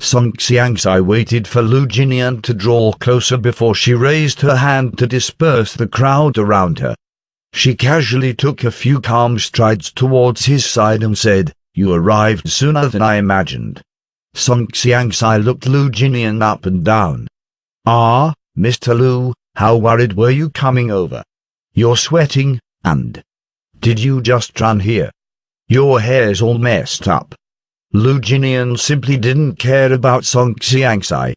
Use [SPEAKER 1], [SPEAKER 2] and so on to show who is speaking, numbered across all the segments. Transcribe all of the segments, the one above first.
[SPEAKER 1] Song Xiangxai waited for Lu Jinian to draw closer before she raised her hand to disperse the crowd around her. She casually took a few calm strides towards his side and said, "You arrived sooner than I imagined." Song Xiangxai looked Lu Jinian up and down. "Ah, Mr. Lu, how worried were you coming over? You're sweating, and did you just run here? Your hair's all messed up." Lu Jinian simply didn't care about Song Xiangxai.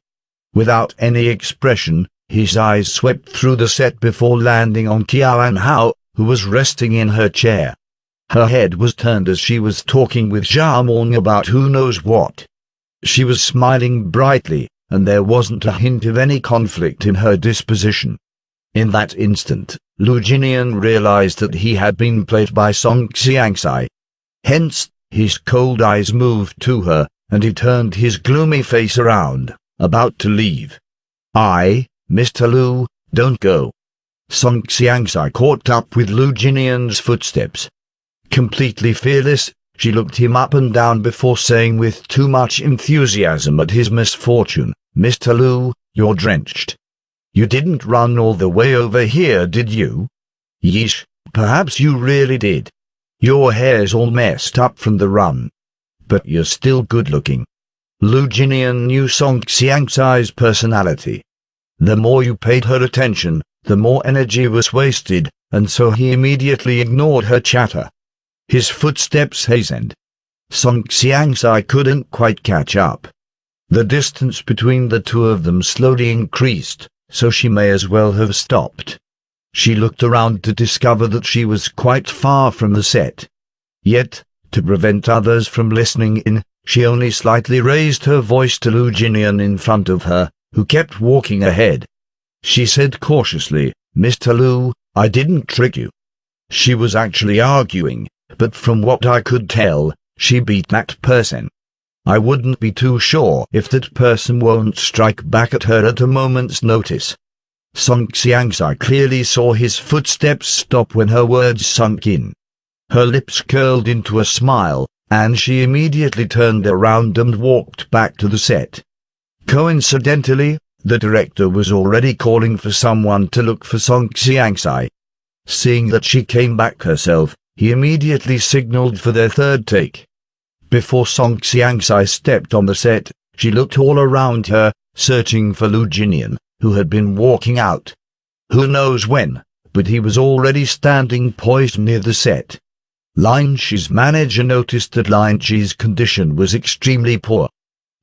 [SPEAKER 1] Without any expression, his eyes swept through the set before landing on Qiao Hao, who was resting in her chair. Her head was turned as she was talking with Zhao Mong about who knows what. She was smiling brightly, and there wasn't a hint of any conflict in her disposition. In that instant, Lu Jinian realized that he had been played by Song Xiangxai. Hence, his cold eyes moved to her, and he turned his gloomy face around, about to leave. Mr. Lu, don't go." Song Xiangxai caught up with Lu Jinian's footsteps. Completely fearless, she looked him up and down before saying with too much enthusiasm at his misfortune, "Mr. Lu, you're drenched. You didn't run all the way over here, did you? Yeesh, perhaps you really did. Your hair's all messed up from the run. But you're still good-looking." Lu Jinian knew Song Xiangxai's personality. The more you paid her attention, the more energy was wasted, and so he immediately ignored her chatter. His footsteps hastened. Song Xiangxai couldn't quite catch up. The distance between the two of them slowly increased, so she may as well have stopped. She looked around to discover that she was quite far from the set. Yet, to prevent others from listening in, she only slightly raised her voice to Lu Jinian in front of her, who kept walking ahead. She said cautiously, "Mr. Lu, I didn't trick you." She was actually arguing, but from what I could tell, she beat that person. I wouldn't be too sure if that person won't strike back at her at a moment's notice. Song Xiangxai clearly saw his footsteps stop when her words sunk in. Her lips curled into a smile, and she immediately turned around and walked back to the set. Coincidentally, the director was already calling for someone to look for Song Xiangxai. Seeing that she came back herself, he immediately signaled for their third take. Before Song Xiangxai stepped on the set, she looked all around her, searching for Lu Jinian, who had been walking out. Who knows when, but he was already standing poised near the set. Lin Shi's manager noticed that Lin Shi's condition was extremely poor.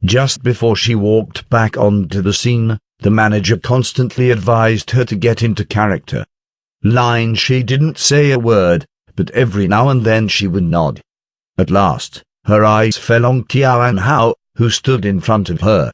[SPEAKER 1] Just before she walked back onto the scene, the manager constantly advised her to get into character. Lin Shi didn't say a word, but every now and then she would nod. At last, her eyes fell on Qiao Hao, who stood in front of her,